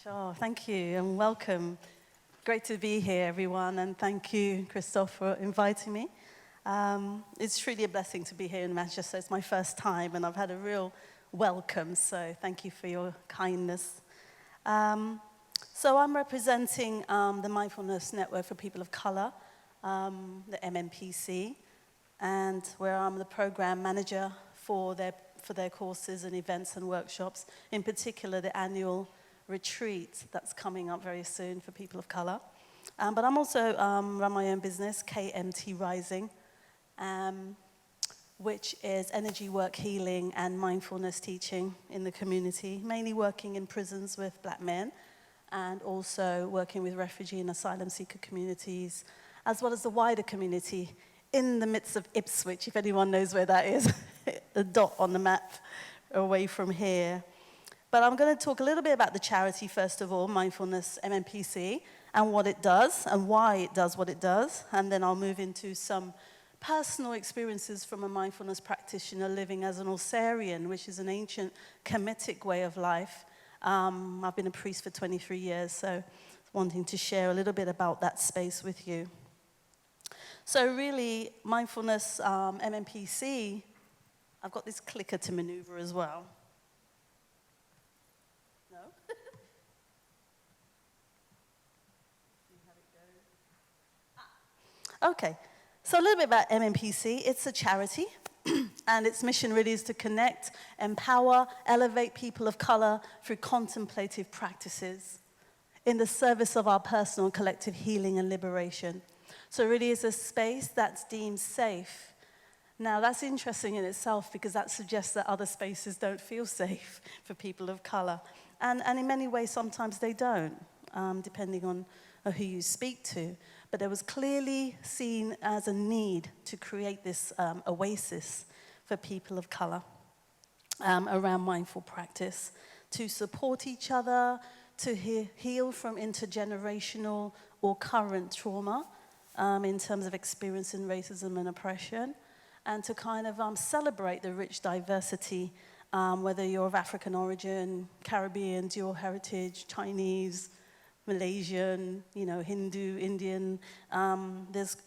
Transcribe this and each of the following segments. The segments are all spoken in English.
Oh, thank you and welcome. Great to be here, everyone, and thank you, Christophe, for inviting me. It's truly a blessing to be here in Manchester. It's my first time, and I've had a real welcome, so thank you for your kindness. So I'm representing the Mindfulness Network for People of Color, the MNPC, and where I'm the program manager for their courses and events and workshops, in particular the annual retreat that's coming up very soon for people of color. But I'm also run my own business, KMT Rising, which is energy work healing and mindfulness teaching in the community, mainly working in prisons with black men and also working with refugee and asylum seeker communities, as well as the wider community in the midst of Ipswich, if anyone knows where that is, a dot on the map away from here. But I'm going to talk a little bit about the charity, first of all, Mindfulness MNPC, and what it does and why it does what it does. And then I'll move into some personal experiences from a mindfulness practitioner living as an Ausarian, which is an ancient Kemetic way of life. I've been a priest for 23 years, so wanting to share a little bit about that space with you. So really, Mindfulness MNPC, I've got this clicker to maneuver as well. No? Okay, so a little bit about MNPC. It's a charity, and its mission really is to connect, empower, elevate people of color through contemplative practices in the service of our personal and collective healing and liberation. So it really is a space that's deemed safe. Now, that's interesting in itself because that suggests that other spaces don't feel safe for people of color. And in many ways, sometimes they don't, depending on who you speak to. But there was clearly seen as a need to create this oasis for people of color around mindful practice, to support each other, to heal from intergenerational or current trauma in terms of experiencing racism and oppression, and to kind of celebrate the rich diversity, whether you're of African origin, Caribbean, dual heritage, Chinese, Malaysian, Hindu, Indian.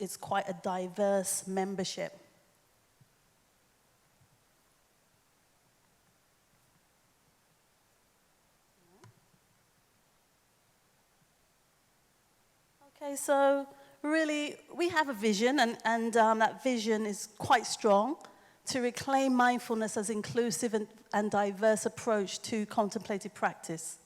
It's quite a diverse membership. Okay, so really, we have a vision, and that vision is quite strong, to reclaim mindfulness as inclusive and diverse approach to contemplative practice.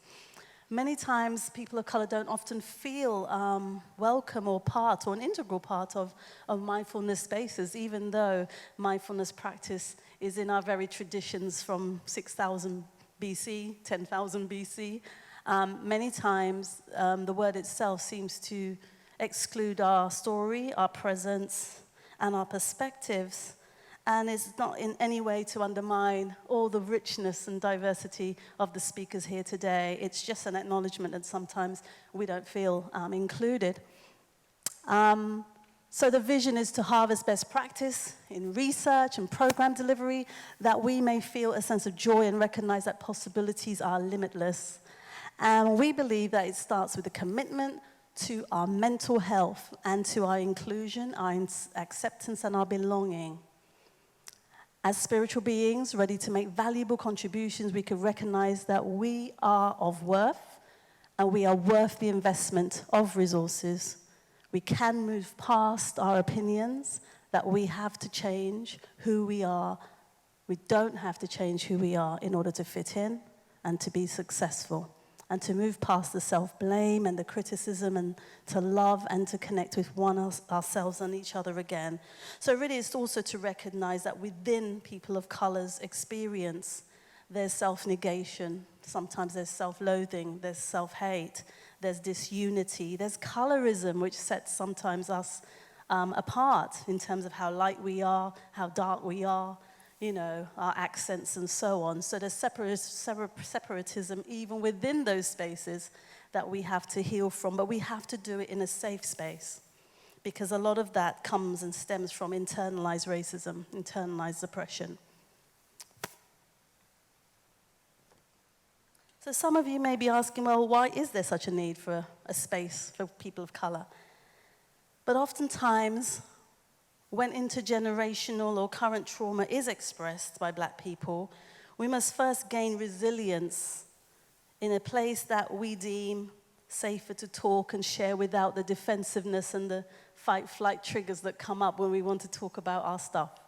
Many times, people of color don't often feel welcome or part or an integral part of mindfulness spaces, even though mindfulness practice is in our very traditions from 6,000 BC, 10,000 BC. Many times, the word itself seems to exclude our story, our presence, and our perspectives, and it's not in any way to undermine all the richness and diversity of the speakers here today. It's just an acknowledgement that sometimes we don't feel included. So the vision is to harvest best practice in research and program delivery, that we may feel a sense of joy and recognize that possibilities are limitless. And we believe that it starts with a commitment to our mental health and to our inclusion, our acceptance, and our belonging. As spiritual beings ready to make valuable contributions, we can recognize that we are of worth, and we are worth the investment of resources. We can move past our opinions that we have to change who we are. We don't have to change who we are in order to fit in and to be successful, and to move past the self-blame and the criticism, and to love and to connect with ourselves and each other again. So really it's also to recognize that within people of color's experience, there's self-negation, sometimes there's self-loathing, there's self-hate, there's disunity, there's colorism, which sets sometimes us apart in terms of how light we are, how dark we are, our accents and so on. So there's separatism even within those spaces that we have to heal from, but we have to do it in a safe space, because a lot of that comes and stems from internalized racism, internalized oppression. So some of you may be asking, well, why is there such a need for a space for people of color? But oftentimes, when intergenerational or current trauma is expressed by Black people, we must first gain resilience in a place that we deem safer to talk and share without the defensiveness and the fight-flight triggers that come up when we want to talk about our stuff.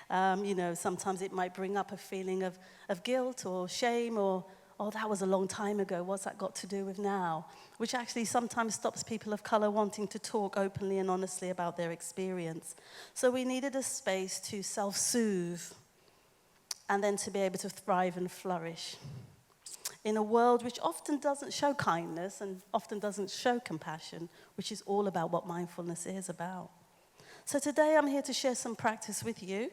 Sometimes it might bring up a feeling of guilt or shame or, oh, that was a long time ago, what's that got to do with now? Which actually sometimes stops people of color wanting to talk openly and honestly about their experience. So we needed a space to self-soothe and then to be able to thrive and flourish in a world which often doesn't show kindness and often doesn't show compassion, which is all about what mindfulness is about. So today I'm here to share some practice with you,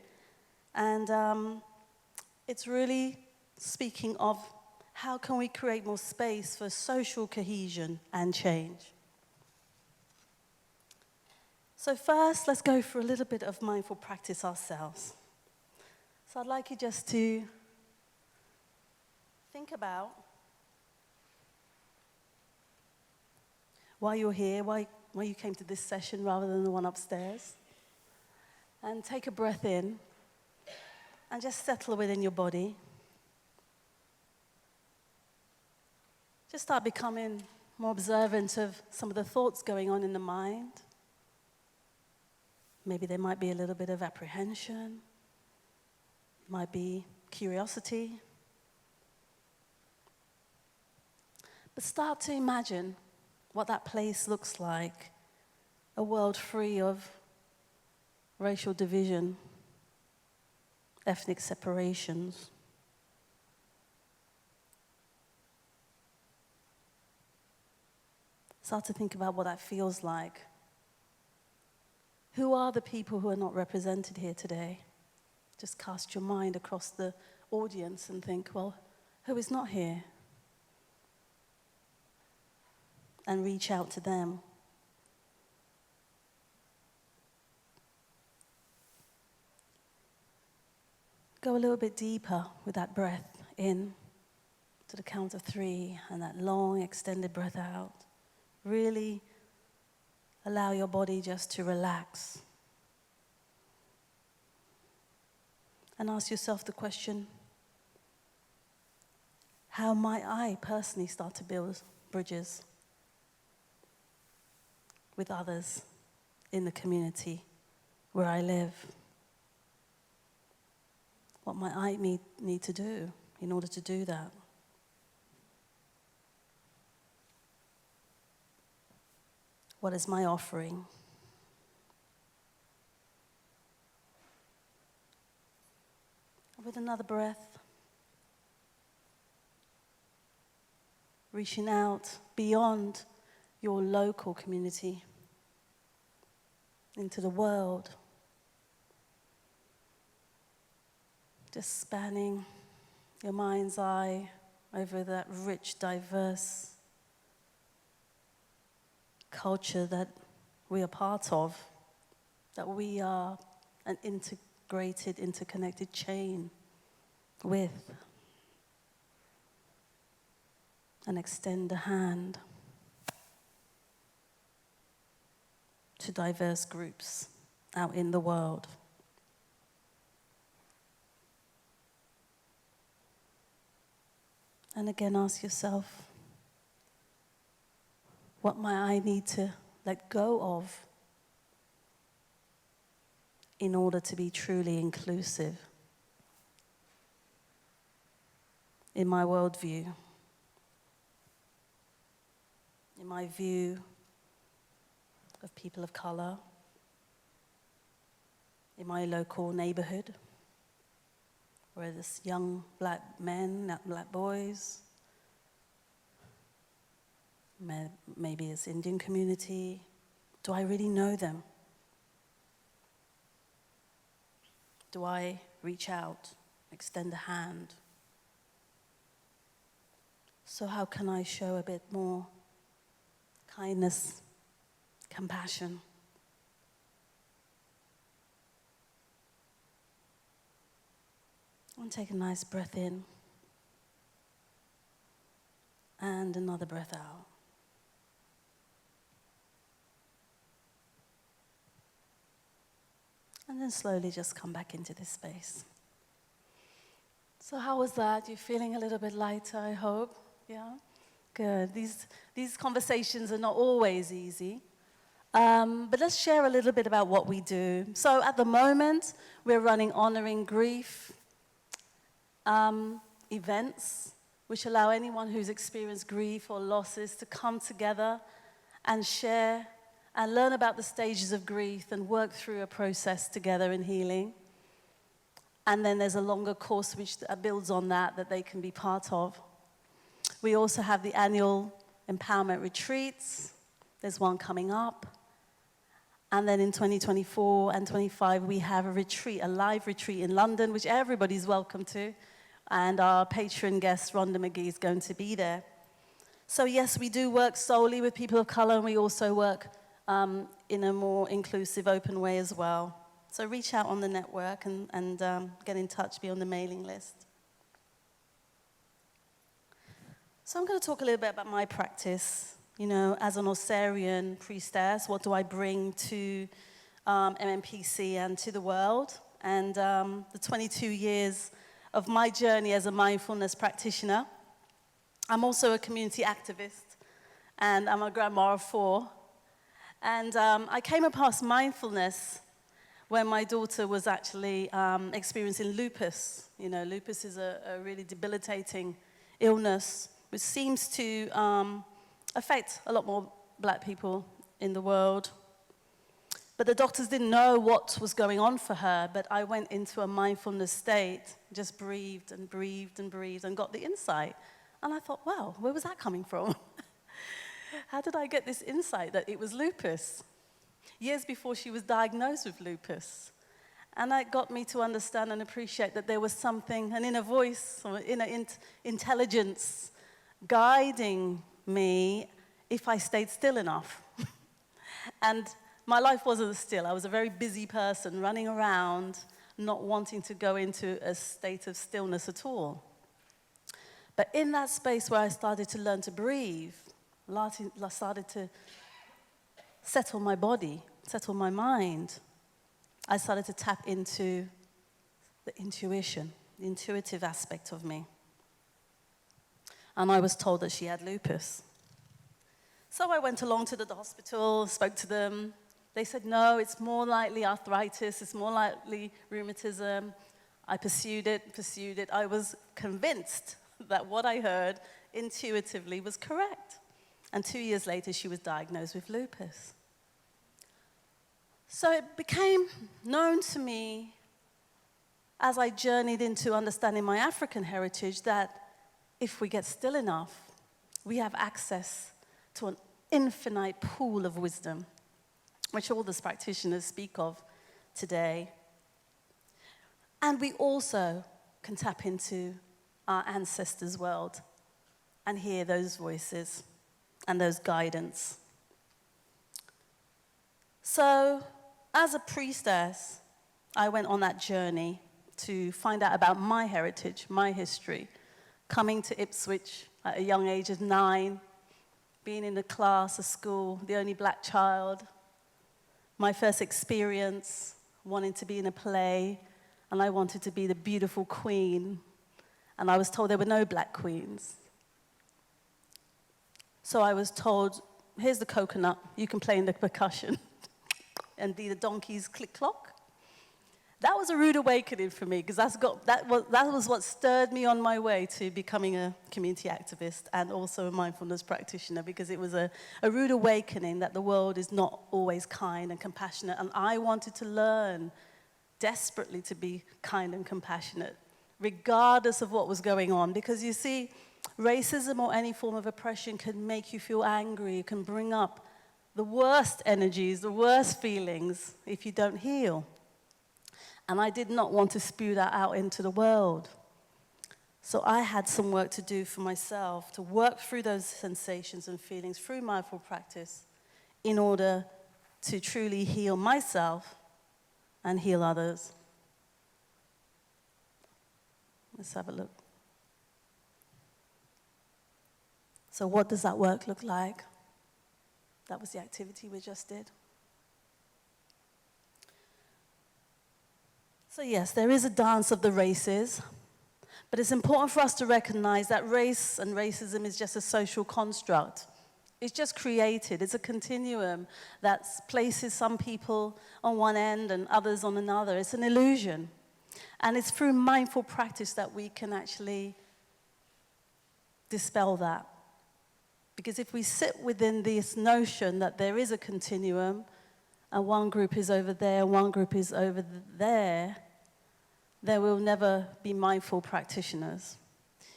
and it's really speaking of how can we create more space for social cohesion and change. So first, let's go for a little bit of mindful practice ourselves. So I'd like you just to think about why you're here, why you came to this session rather than the one upstairs. And take a breath in and just settle within your body. Just start becoming more observant of some of the thoughts going on in the mind. Maybe there might be a little bit of apprehension, might be curiosity. But start to imagine what that place looks like, a world free of racial division, ethnic separations. Start to think about what that feels like. Who are the people who are not represented here today? Just cast your mind across the audience and think, well, who is not here? And reach out to them. Go a little bit deeper with that breath in to the count of 3 and that long extended breath out. Really allow your body just to relax. And ask yourself the question, how might I personally start to build bridges with others in the community where I live? What might I need to do in order to do that? What is my offering? With another breath, reaching out beyond your local community into the world. Just spanning your mind's eye over that rich, diverse culture that we are part of, that we are an integrated, interconnected chain with. And extend a hand to diverse groups out in the world. And again, ask yourself, what might I need to let go of in order to be truly inclusive in my worldview, in my view of people of color, in my local neighborhood, where there's young Black men, Black boys, maybe it's Indian community. Do I really know them? Do I reach out, extend a hand? So how can I show a bit more kindness, compassion? And take a nice breath in. And another breath out. And then slowly just come back into this space. So how was that? You're feeling a little bit lighter, I hope? Yeah? Good. These conversations are not always easy. But let's share a little bit about what we do. So at the moment, we're running Honoring Grief events, which allow anyone who's experienced grief or losses to come together and share and learn about the stages of grief and work through a process together in healing. And then there's a longer course which builds on that they can be part of. We also have the annual empowerment retreats. There's one coming up. And then in 2024 and 25, we have a retreat, a live retreat in London, which everybody's welcome to. And our patron guest, Rhonda McGee, is going to be there. So yes, we do work solely with people of color, and we also work in a more inclusive, open way as well. So reach out on the network and get in touch, be on the mailing list. So I'm going to talk a little bit about my practice. You know, as an Ausarian priestess, what do I bring to MNPC and to the world? And the 22 years of my journey as a mindfulness practitioner. I'm also a community activist, and I'm a grandma of 4. And I came across mindfulness when my daughter was actually experiencing lupus. You know, lupus is a really debilitating illness, which seems to affect a lot more black people in the world. But the doctors didn't know what was going on for her, but I went into a mindfulness state, just breathed and breathed and breathed, and got the insight. And I thought, wow, where was that coming from? How did I get this insight that it was lupus? Years before she was diagnosed with lupus. And that got me to understand and appreciate that there was something, an inner voice, or inner intelligence guiding me if I stayed still enough. And my life wasn't still. I was a very busy person, running around, not wanting to go into a state of stillness at all. But in that space where I started to learn to breathe, I started to settle my body, settle my mind. I started to tap into the intuition, the intuitive aspect of me. And I was told that she had lupus. So I went along to the hospital, spoke to them. They said, no, it's more likely arthritis, it's more likely rheumatism. I pursued it. I was convinced that what I heard intuitively was correct. And 2 years later, she was diagnosed with lupus. So it became known to me as I journeyed into understanding my African heritage that if we get still enough, we have access to an infinite pool of wisdom, which all these practitioners speak of today. And we also can tap into our ancestors' world and hear those voices and those guidance. So, as a priestess, I went on that journey to find out about my heritage, my history, coming to Ipswich at a young age of 9, being in a class, a school, the only black child, my first experience, wanting to be in a play, and I wanted to be the beautiful queen, and I was told there were no black queens. So I was told, here's the coconut, you can play in the percussion, and be the donkey's click-clock. That was a rude awakening for me, because that was what stirred me on my way to becoming a community activist and also a mindfulness practitioner, because it was a rude awakening that the world is not always kind and compassionate, and I wanted to learn desperately to be kind and compassionate, regardless of what was going on. Because you see, racism or any form of oppression can make you feel angry, it can bring up the worst energies, the worst feelings if you don't heal. And I did not want to spew that out into the world. So I had some work to do for myself, to work through those sensations and feelings through mindful practice in order to truly heal myself and heal others. Let's have a look. So what does that work look like? That was the activity we just did. So yes, there is a dance of the races, but it's important for us to recognize that race and racism is just a social construct. It's just created. It's a continuum that places some people on one end and others on another. It's an illusion. And it's through mindful practice that we can actually dispel that. Because if we sit within this notion that there is a continuum, and one group is over there, and one group is over there, then we'll never be mindful practitioners.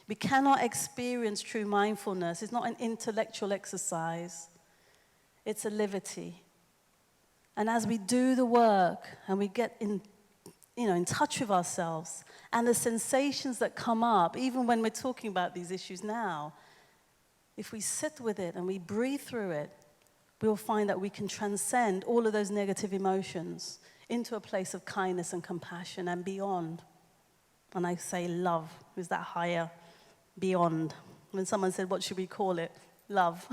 We cannot experience true mindfulness. It's not an intellectual exercise. It's a liberty. And as we do the work and we get in touch with ourselves and the sensations that come up, even when we're talking about these issues now, if we sit with it and we breathe through it, we'll find that we can transcend all of those negative emotions into a place of kindness and compassion and beyond. And I say love is that higher beyond. When someone said, what should we call it? Love.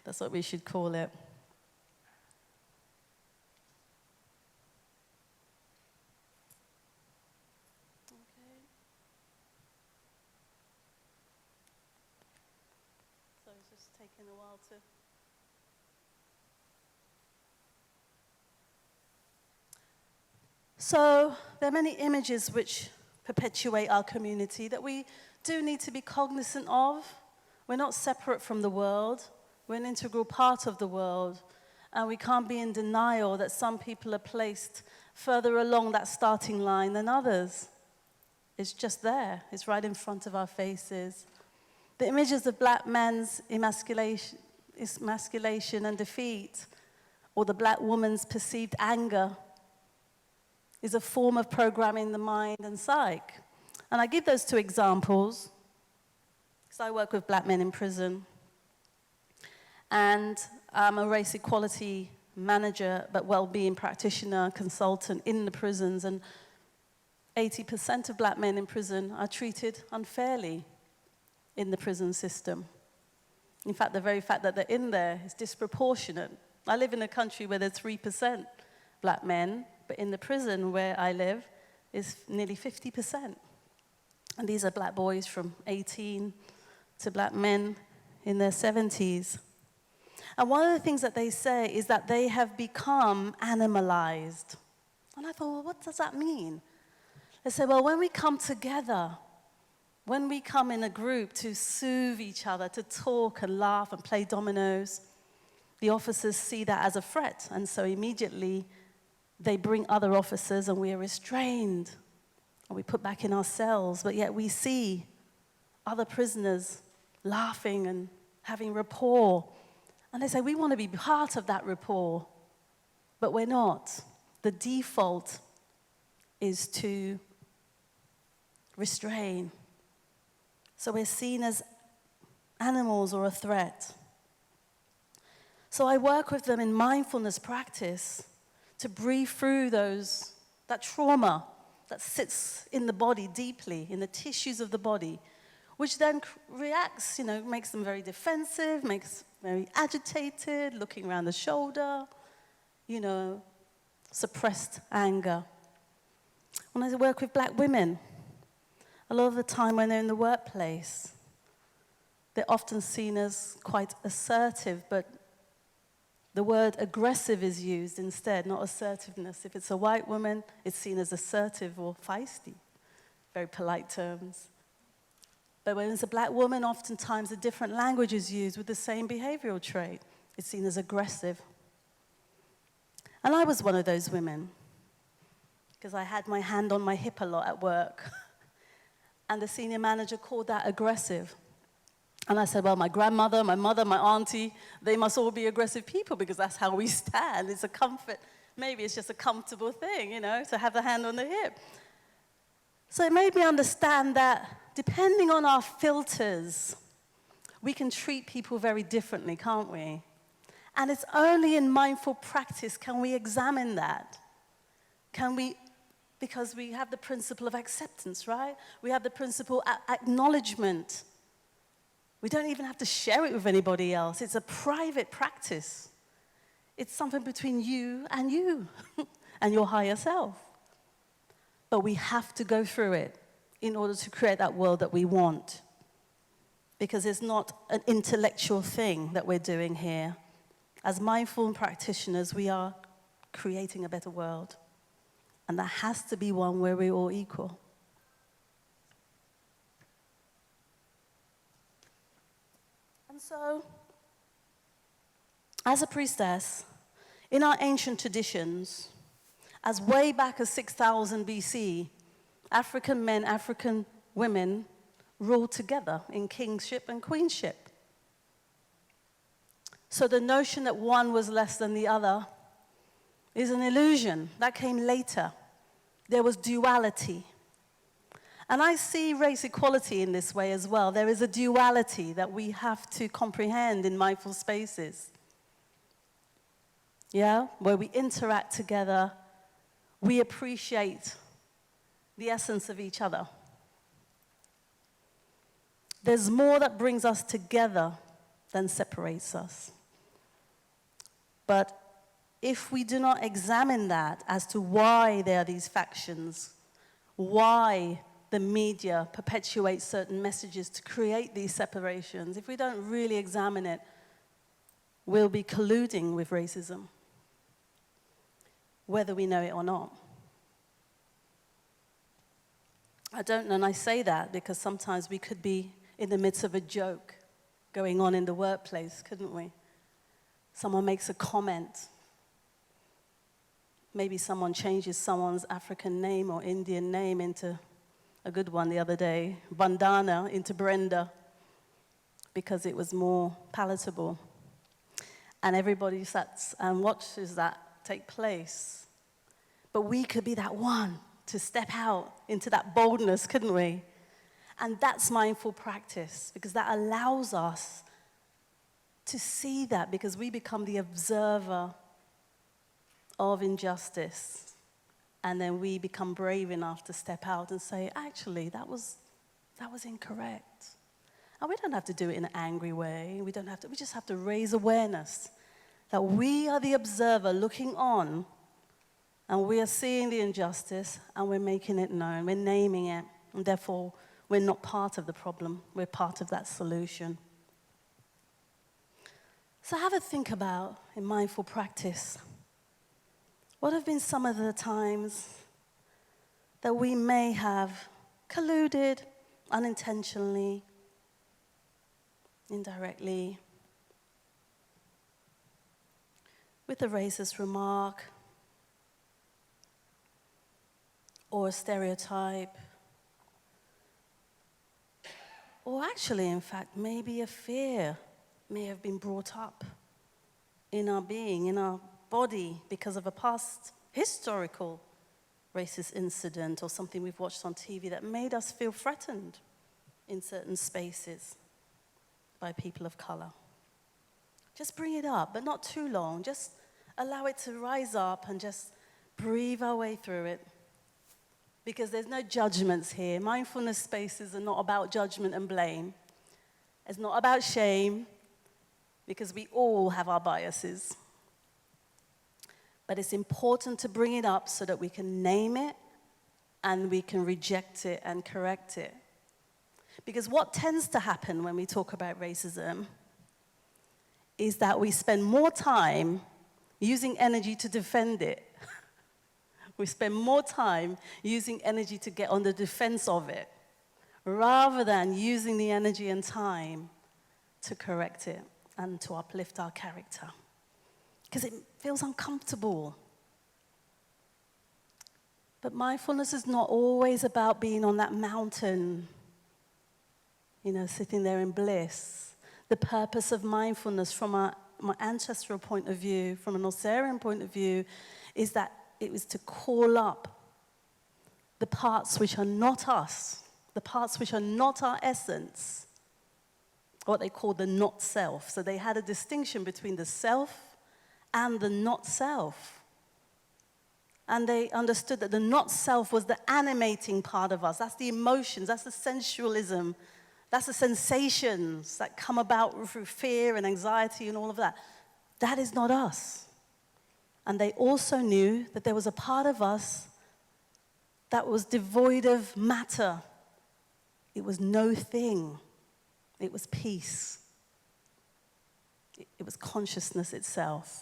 That's what we should call it. Okay. So it's just taking a while to... So there are many images which perpetuate our community that we do need to be cognizant of. We're not separate from the world. We're an integral part of the world. And we can't be in denial that some people are placed further along that starting line than others. It's just there. It's right in front of our faces. The images of black men's emasculation and defeat, or the black woman's perceived anger, is a form of programming the mind and psyche. And I give those two examples because I work with black men in prison. And I'm a race equality manager, but well-being practitioner, consultant in the prisons. And 80% of black men in prison are treated unfairly in the prison system. In fact, the very fact that they're in there is disproportionate. I live in a country where there's 3% black men, but in the prison where I live is nearly 50%. And these are black boys from 18 to black men in their 70s. And one of the things that they say is that they have become animalized. And I thought, well, what does that mean? They say, well, when we come together, when we come in a group to soothe each other, to talk and laugh and play dominoes, the officers see that as a threat. And so immediately they bring other officers and we are restrained. And we put back in our cells, but yet we see other prisoners laughing and having rapport. And they say, we want to be part of that rapport, but we're not. The default is to restrain. So we're seen as animals or a threat. So I work with them in mindfulness practice to breathe through that trauma that sits in the body deeply, in the tissues of the body, which then reacts, makes them very defensive, makes very agitated, looking around the shoulder, suppressed anger. When I work with black women, a lot of the time when they're in the workplace, they're often seen as quite assertive, but the word aggressive is used instead, not assertiveness. If it's a white woman, it's seen as assertive or feisty, very polite terms. But when it's a black woman, oftentimes a different language is used with the same behavioral trait. It's seen as aggressive. And I was one of those women, because I had my hand on my hip a lot at work. And the senior manager called that aggressive. And I said, well, my grandmother, my mother, my auntie, they must all be aggressive people because that's how we stand. It's a comfort. Maybe it's just a comfortable thing, to have the hand on the hip. So it made me understand that depending on our filters, we can treat people very differently, can't we? And it's only in mindful practice can we examine that. Because we have the principle of acceptance, right? We have the principle of acknowledgement. We don't even have to share it with anybody else. It's a private practice. It's something between you and your higher self. But we have to go through it in order to create that world that we want. Because it's not an intellectual thing that we're doing here. As mindful practitioners, we are creating a better world. And that has to be one where we're all equal. And so, as a priestess, in our ancient traditions, as way back as 6,000 BC, African men, African women ruled together in kingship and queenship. So the notion that one was less than the other is an illusion. That came later. There was duality. And I see race equality in this way as well. There is a duality that we have to comprehend in mindful spaces. Yeah? Where we interact together, we appreciate the essence of each other. There's more that brings us together than separates us. But if we do not examine that as to why there are these factions, why the media perpetuates certain messages to create these separations, if we don't really examine it, we'll be colluding with racism, whether we know it or not. I don't know, and I say that because sometimes we could be in the midst of a joke going on in the workplace, couldn't we? Someone makes a comment. Maybe someone changes someone's African name or Indian name into a good one the other day, Vandana into Brenda, because it was more palatable. And everybody sits and watches that take place. But we could be that one to step out into that boldness, couldn't we? And that's mindful practice, because that allows us to see that, because we become the observer of injustice. And then we become brave enough to step out and say, actually, that was incorrect. And we don't have to do it in an angry way. We just have to raise awareness that we are the observer looking on, and we are seeing the injustice, and we're making it known. We're naming it, and therefore, we're not part of the problem. We're part of that solution. So have a think about, in mindful practice, what have been some of the times that we may have colluded unintentionally, indirectly, with a racist remark or a stereotype, or actually, in fact, maybe a fear may have been brought up in our being, in our body, because of a past historical racist incident or something we've watched on TV that made us feel threatened in certain spaces by people of color. Just bring it up, but not too long. Just allow it to rise up and just breathe our way through it. Because there's no judgments here. Mindfulness spaces are not about judgment and blame. It's not about shame, because we all have our biases. But it's important to bring it up so that we can name it and we can reject it and correct it. Because what tends to happen when we talk about racism is that we spend more time using energy to defend it. We spend more time using energy to get on the defense of it, rather than using the energy and time to correct it and to uplift our character. Because it feels uncomfortable. But mindfulness is not always about being on that mountain, sitting there in bliss. The purpose of mindfulness from my ancestral point of view, from an Ausarian point of view, is that it was to call up the parts which are not us, the parts which are not our essence, what they call the not self. So they had a distinction between the self and the not self. And they understood that the not self was the animating part of us. That's the emotions, that's the sensualism That's the sensations that come about through fear and anxiety and all of that. That is not us. And they also knew that there was a part of us that was devoid of matter. It was no thing. It was peace. It was consciousness itself.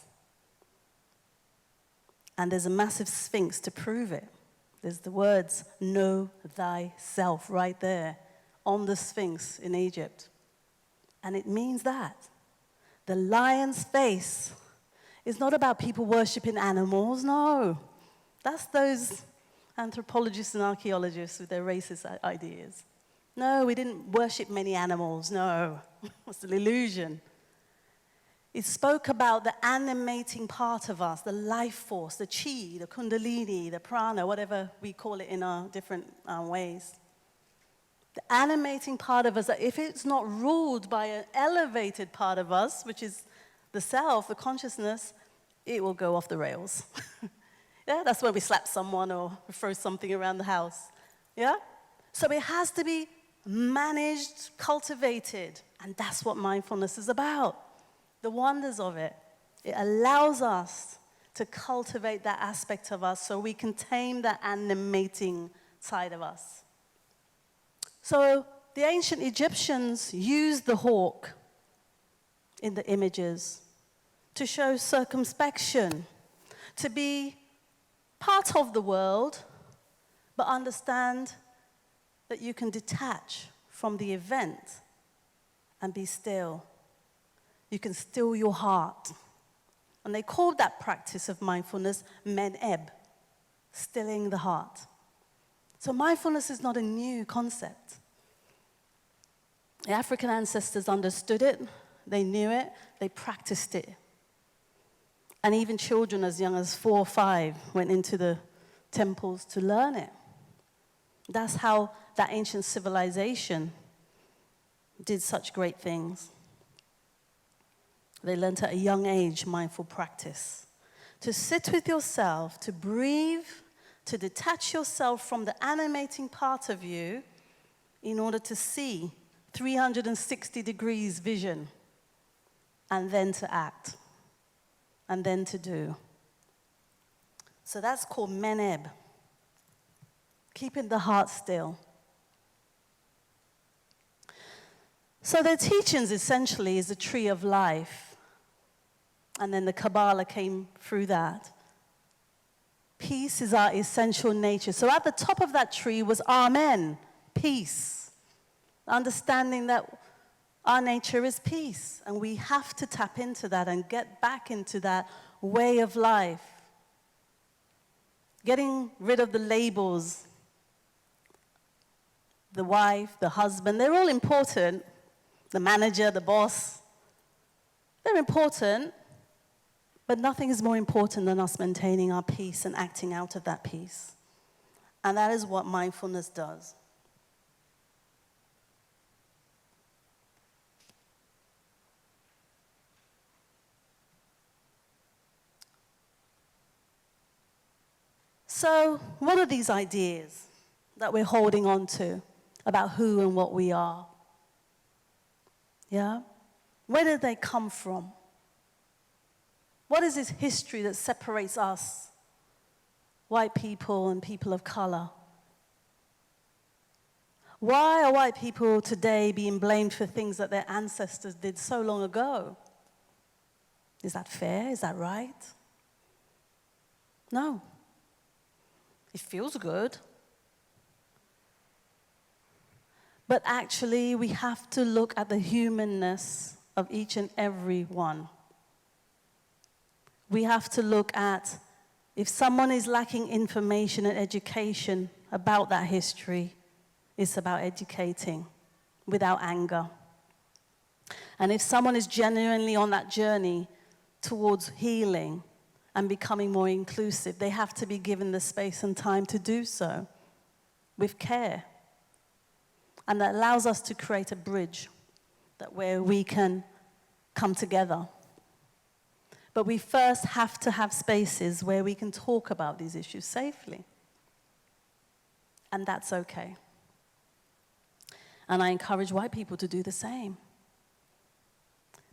And there's a massive sphinx to prove it. There's the words, know thyself, right there on the sphinx in Egypt. And it means that. The lion's face is not about people worshiping animals, no. That's those anthropologists and archaeologists with their racist ideas. No, we didn't worship many animals, no. It's an illusion. It spoke about the animating part of us, the life force, the chi, the kundalini, the prana, whatever we call it in our different ways. The animating part of us, that if it's not ruled by an elevated part of us, which is the self, the consciousness, it will go off the rails. Yeah, that's when we slap someone or throw something around the house. Yeah? So it has to be managed, cultivated, and that's what mindfulness is about. The wonders of it. It allows us to cultivate that aspect of us so we can tame that animating side of us. So the ancient Egyptians used the hawk in the images to show circumspection, to be part of the world, but understand that you can detach from the event and be still. You can still your heart. And they called that practice of mindfulness meneb, stilling the heart. So mindfulness is not a new concept. The African ancestors understood it, they knew it, they practiced it. And even children as young as 4 or 5 went into the temples to learn it. That's how that ancient civilization did such great things. They learned at a young age mindful practice. To sit with yourself, to breathe, to detach yourself from the animating part of you in order to see 360 degrees vision, and then to act, and then to do. So that's called meneb, keeping the heart still. So their teachings essentially is the tree of life. And then the Kabbalah came through that. Peace is our essential nature. So at the top of that tree was Amen, peace. Understanding that our nature is peace. And we have to tap into that and get back into that way of life. Getting rid of the labels. The wife, the husband, they're all important. The manager, the boss, they're important. But nothing is more important than us maintaining our peace and acting out of that peace. And that is what mindfulness does. So, what are these ideas that we're holding on to about who and what we are? Yeah? Where did they come from? What is this history that separates us, white people and people of color? Why are white people today being blamed for things that their ancestors did so long ago? Is that fair? Is that right? No. It feels good. But actually, we have to look at the humanness of each and every one. We have to look at if someone is lacking information and education about that history, it's about educating without anger. And if someone is genuinely on that journey towards healing and becoming more inclusive, they have to be given the space and time to do so with care. And that allows us to create a bridge where we can come together. But we first have to have spaces where we can talk about these issues safely. And that's okay. And I encourage white people to do the same.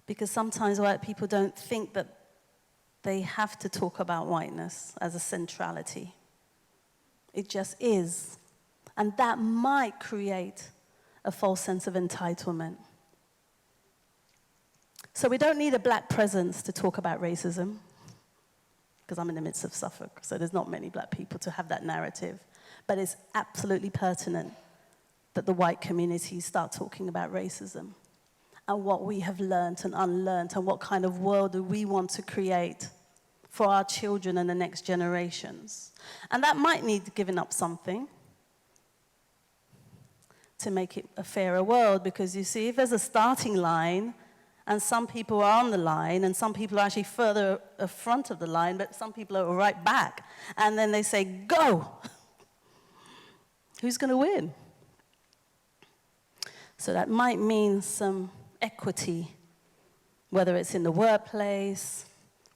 Because sometimes white people don't think that they have to talk about whiteness as a centrality. It just is. And that might create a false sense of entitlement. So we don't need a black presence to talk about racism, because I'm in the midst of Suffolk, so there's not many black people to have that narrative. But it's absolutely pertinent that the white communities start talking about racism and what we have learned and unlearned and what kind of world do we want to create for our children and the next generations. And that might need giving up something to make it a fairer world, because you see, if there's a starting line and some people are on the line and some people are actually further front of the line, but some people are right back, and then they say, go! Who's going to win? So that might mean some equity, whether it's in the workplace,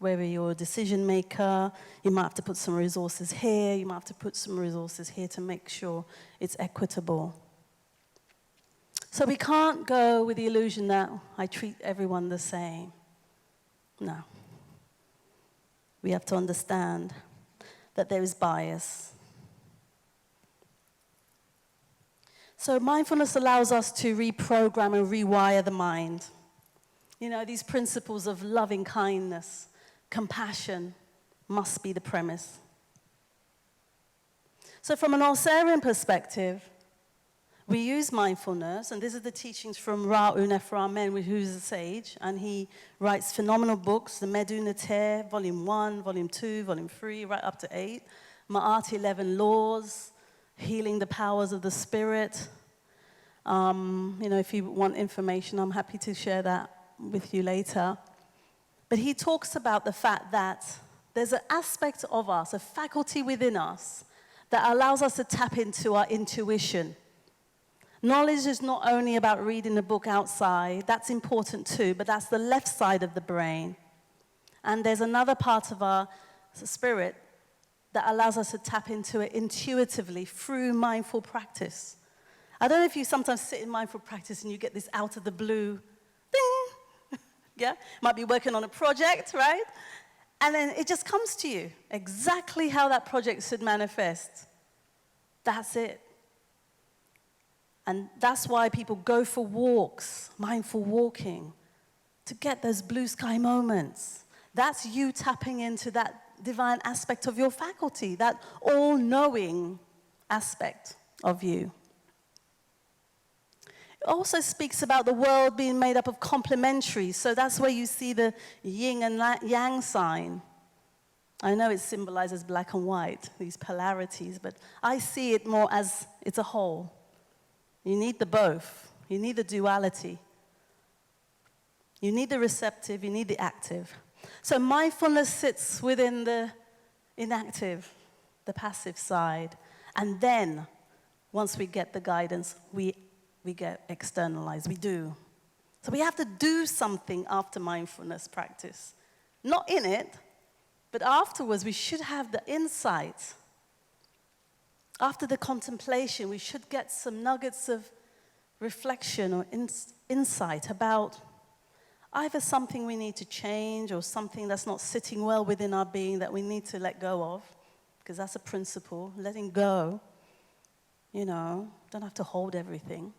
whether you're a decision maker, you might have to put some resources here, you might have to put some resources here to make sure it's equitable. So we can't go with the illusion that I treat everyone the same. No. We have to understand that there is bias. So mindfulness allows us to reprogram and rewire the mind. You know, these principles of loving kindness, compassion must be the premise. So from an Ausarian perspective, we use mindfulness, and this is the teachings from Auraum Benneurt, who's a sage, and he writes phenomenal books, the Disunity, Volume 1, Volume 2, Volume 3, right up to 8, Ma'at 11 Laws, Healing the Powers of the Spirit. You know, if you want information, I'm happy to share that with you later. But he talks about the fact that there's an aspect of us, a faculty within us, that allows us to tap into our intuition. Knowledge is not only about reading a book outside, that's important too, but that's the left side of the brain. And there's another part of our spirit that allows us to tap into it intuitively through mindful practice. I don't know if you sometimes sit in mindful practice and you get this out of the blue, ding, yeah? Might be working on a project, right? And then it just comes to you, exactly how that project should manifest. That's it. And that's why people go for walks, mindful walking, to get those blue sky moments. That's you tapping into that divine aspect of your faculty, that all-knowing aspect of you. It also speaks about the world being made up of complementaries, so that's where you see the yin and yang sign. I know it symbolizes black and white, these polarities, but I see it more as it's a whole. You need the both. You need the duality. You need the receptive, you need the active. So mindfulness sits within the inactive, the passive side. And then, once we get the guidance, we get externalized. We do. So we have to do something after mindfulness practice. Not in it, but afterwards we should have the insight. After the contemplation, we should get some nuggets of reflection or insight about either something we need to change or something that's not sitting well within our being that we need to let go of, because that's a principle, letting go. You know, don't have to hold everything.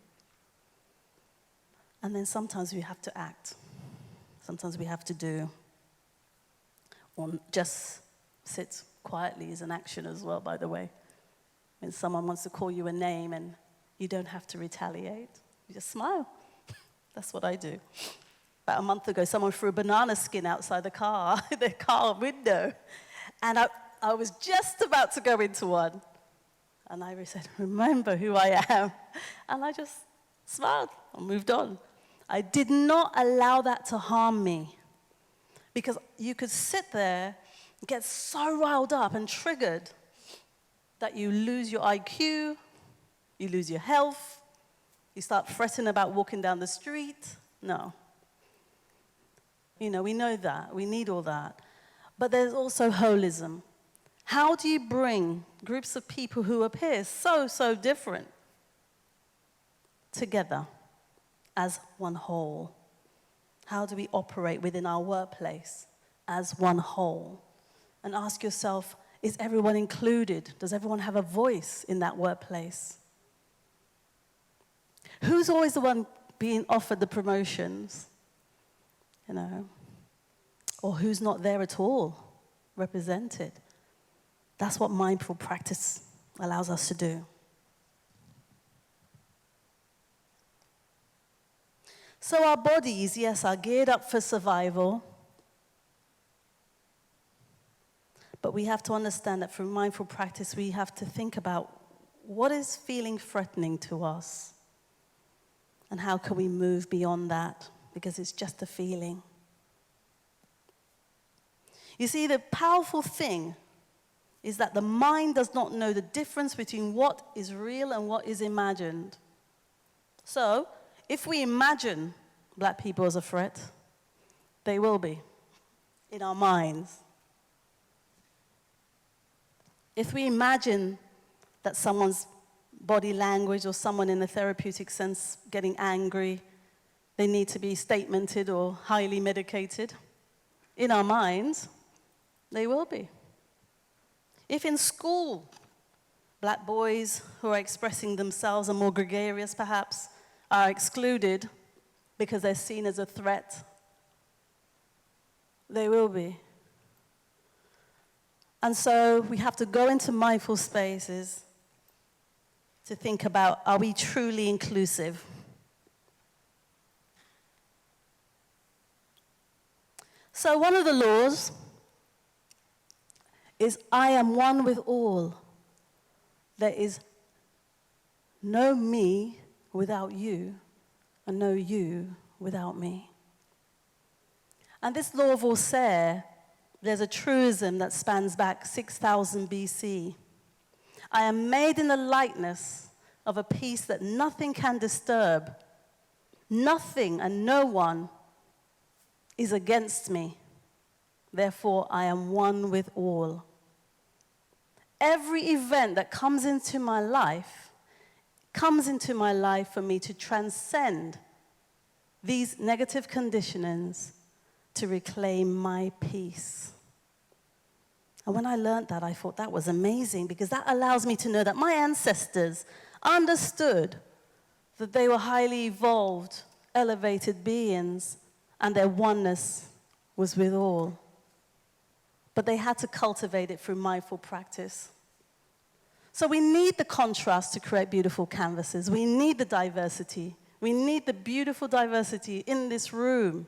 And then sometimes we have to act. Sometimes we have to do. Or just sit quietly is an action as well, by the way. When someone wants to call you a name and you don't have to retaliate, you just smile. That's what I do. About a month ago, someone threw a banana skin outside the car window. And I was just about to go into one. And I said, remember who I am. And I just smiled and moved on. I did not allow that to harm me. Because you could sit there, get so riled up and triggered that you lose your IQ, you lose your health, you start fretting about walking down the street. No. You know, we know that. We need all that. But there's also holism. How do you bring groups of people who appear so different together as one whole? How do we operate within our workplace as one whole? And ask yourself, is everyone included? Does everyone have a voice in that workplace? Who's always the one being offered the promotions? You know? Or who's not there at all, represented? That's what mindful practice allows us to do. So our bodies, yes, are geared up for survival. But we have to understand that through mindful practice, we have to think about what is feeling threatening to us and how can we move beyond that, because it's just a feeling. You see, the powerful thing is that the mind does not know the difference between what is real and what is imagined. So, if we imagine black people as a threat, they will be in our minds. If we imagine that someone's body language or someone in a therapeutic sense getting angry, they need to be statemented or highly medicated, in our minds, they will be. If in school, black boys who are expressing themselves and more gregarious perhaps are excluded because they're seen as a threat, they will be. And so we have to go into mindful spaces to think about, are we truly inclusive? So one of the laws is, I am one with all. There is no me without you, and no you without me. And this law of Ausarian, there's a truism that spans back 6,000 BC. I am made in the likeness of a peace that nothing can disturb. Nothing and no one is against me. Therefore, I am one with all. Every event that comes into my life for me to transcend these negative conditionings to reclaim my peace. And when I learned that, I thought that was amazing, because that allows me to know that my ancestors understood that they were highly evolved, elevated beings, and their oneness was with all. But they had to cultivate it through mindful practice. So we need the contrast to create beautiful canvases. We need the diversity. We need the beautiful diversity in this room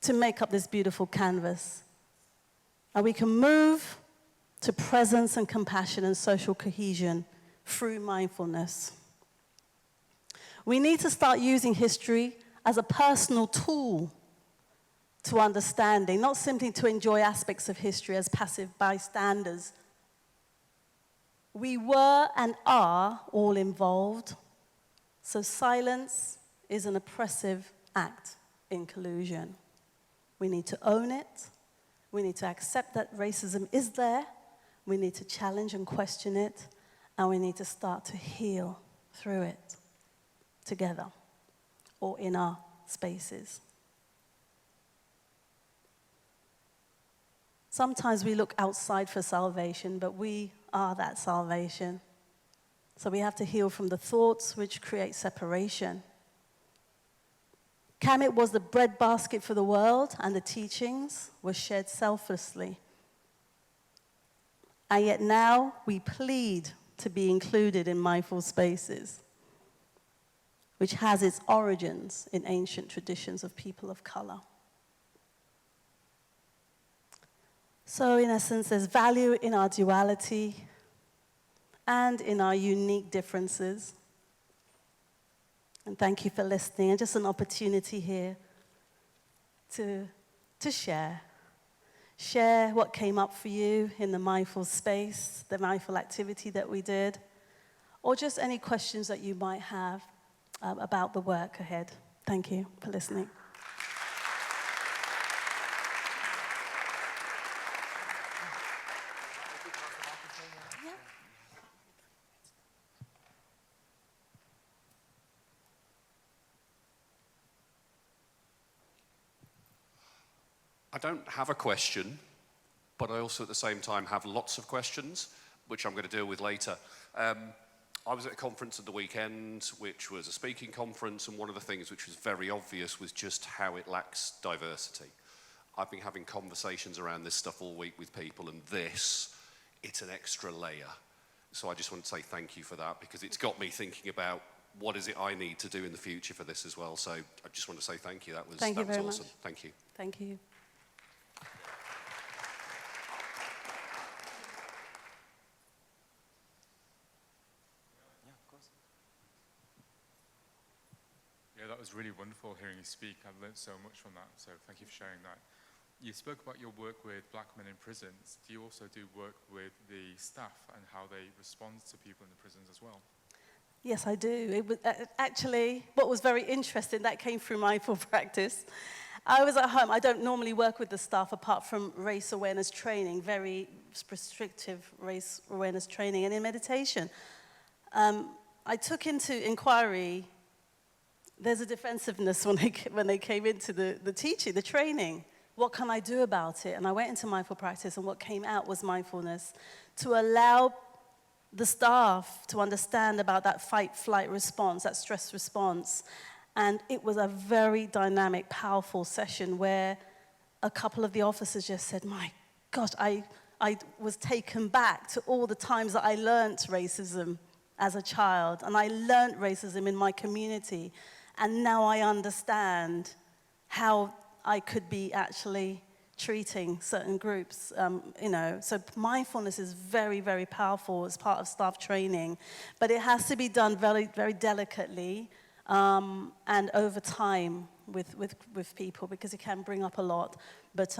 to make up this beautiful canvas. And we can move to presence and compassion and social cohesion through mindfulness. We need to start using history as a personal tool to understanding, not simply to enjoy aspects of history as passive bystanders. We were and are all involved, so silence is an oppressive act in collusion. We need to own it. We need to accept that racism is there. We need to challenge and question it, and we need to start to heal through it together or in our spaces. Sometimes we look outside for salvation, but we are that salvation. So we have to heal from the thoughts which create separation. Kemet was the breadbasket for the world, and the teachings were shared selflessly. And yet now we plead to be included in mindful spaces, which has its origins in ancient traditions of people of color. So in essence, there's value in our duality and in our unique differences. And thank you for listening, and just an opportunity here to share. Share what came up for you in the mindful space, the mindful activity that we did, or just any questions that you might have about the work ahead. Thank you for listening. I don't have a question, but I also at the same time have lots of questions, which I'm going to deal with later. I was at a conference at the weekend, which was a speaking conference, and one of the things which was very obvious was just how it lacks diversity. I've been having conversations around this stuff all week with people, and it's an extra layer. So I just want to say thank you for that, because it's got me thinking about what is it I need to do in the future for this as well. So I just want to say thank you. That was awesome. Much. Thank you. Thank you. Yeah, that was really wonderful hearing you speak. I've learned so much from that, so thank you for sharing that. You spoke about your work with black men in prisons. Do you also do work with the staff and how they respond to people in the prisons as well? Yes, I do. It was, actually, what was very interesting, that came through mindful practice. I was at home. I don't normally work with the staff apart from race awareness training, very restrictive race awareness training. And in meditation, I took into inquiry, there's a defensiveness when they came into the teaching, the training. What can I do about it? And I went into mindful practice, and what came out was mindfulness, to allow the staff to understand about that fight-flight response, that stress response. And it was a very dynamic, powerful session where a couple of the officers just said, my gosh, I was taken back to all the times that I learned racism as a child. And I learned racism in my community. And now I understand how I could be actually treating certain groups, So mindfulness is very, very powerful as part of staff training. But it has to be done very, very delicately and over time with people, because it can bring up a lot. But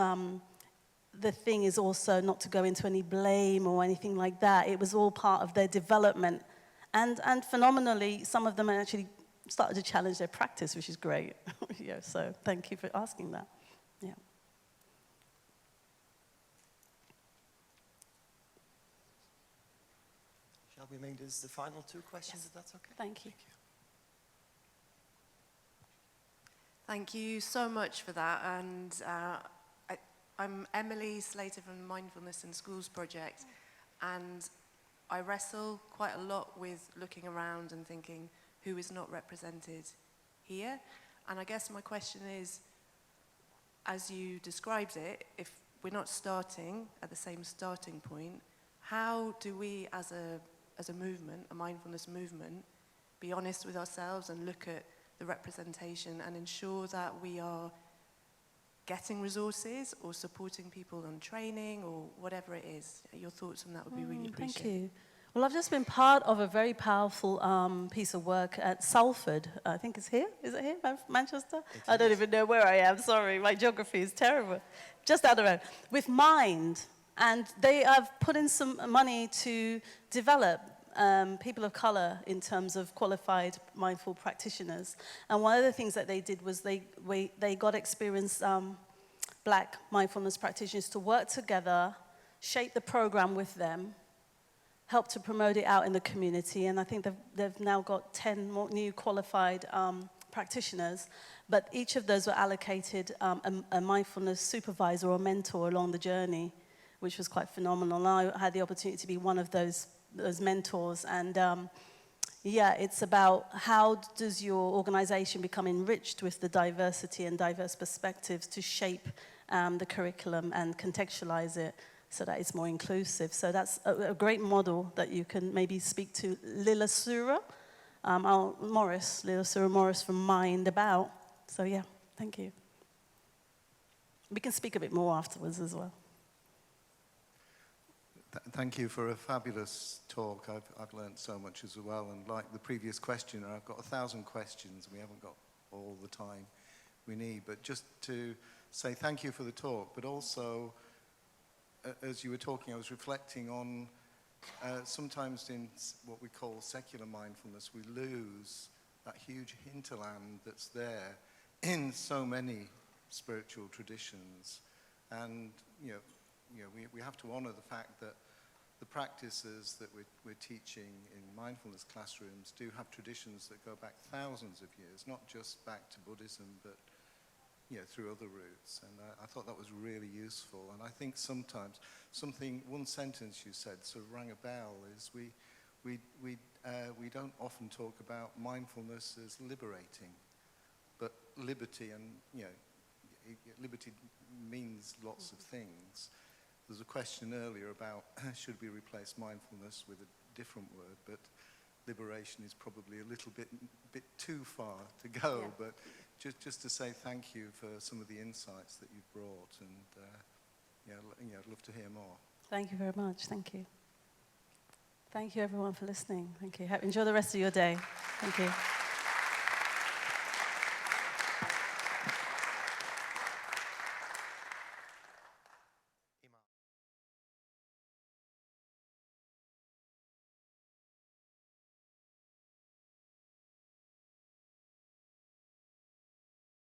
the thing is also not to go into any blame or anything like that. It was all part of their development. And phenomenally, some of them actually started to challenge their practice, which is great. Yeah, so thank you for asking that. Yeah. Shall we make this the final two questions, if that's okay? Thank you. Thank you so much for that. And I'm Emily Slater from the Mindfulness in Schools project, and I wrestle quite a lot with looking around and thinking who is not represented here. And I guess my question is, as you described it, if we're not starting at the same starting point, how do we as a movement, a mindfulness movement, be honest with ourselves and look at the representation and ensure that we are getting resources or supporting people on training or whatever it is? Your thoughts on that would be really appreciated. Thank you. Well, I've just been part of a very powerful piece of work at Salford. I think it's here. Is it here, Manchester? I don't even know where I am. Sorry, my geography is terrible. Just down the road. With Mind. And they have put in some money to develop people of color in terms of qualified mindful practitioners. And one of the things that they did was they got experienced black mindfulness practitioners to work together, shape the program with them, help to promote it out in the community. And I think they've now got 10 more new qualified practitioners. But each of those were allocated a mindfulness supervisor or mentor along the journey, which was quite phenomenal. I had the opportunity to be one of those mentors. And yeah, it's about how does your organization become enriched with the diversity and diverse perspectives to shape the curriculum and contextualize it so that it's more inclusive. So that's a great model that you can maybe speak to Lila Sura Morris from Mind about. So yeah, thank you. We can speak a bit more afterwards as well. Thank you for a fabulous talk. I've learned so much as well. And like the previous questioner, I've got 1,000 questions. We haven't got all the time we need. But just to say thank you for the talk, but also, as you were talking, I was reflecting on sometimes in what we call secular mindfulness, we lose that huge hinterland that's there in so many spiritual traditions. And we have to honor the fact that the practices that we're teaching in mindfulness classrooms do have traditions that go back thousands of years, not just back to Buddhism, but through other routes. And I thought that was really useful. And I think sometimes one sentence you said sort of rang a bell, is we don't often talk about mindfulness as liberating, but liberty, and liberty means lots of things. There's a question earlier about should we replace mindfulness with a different word, but liberation is probably a little bit too far to go. Yeah. But just to say thank you for some of the insights that you've brought, and I'd love to hear more. Thank you very much. Thank you. Thank you everyone for listening. Thank you. Enjoy the rest of your day. Thank you.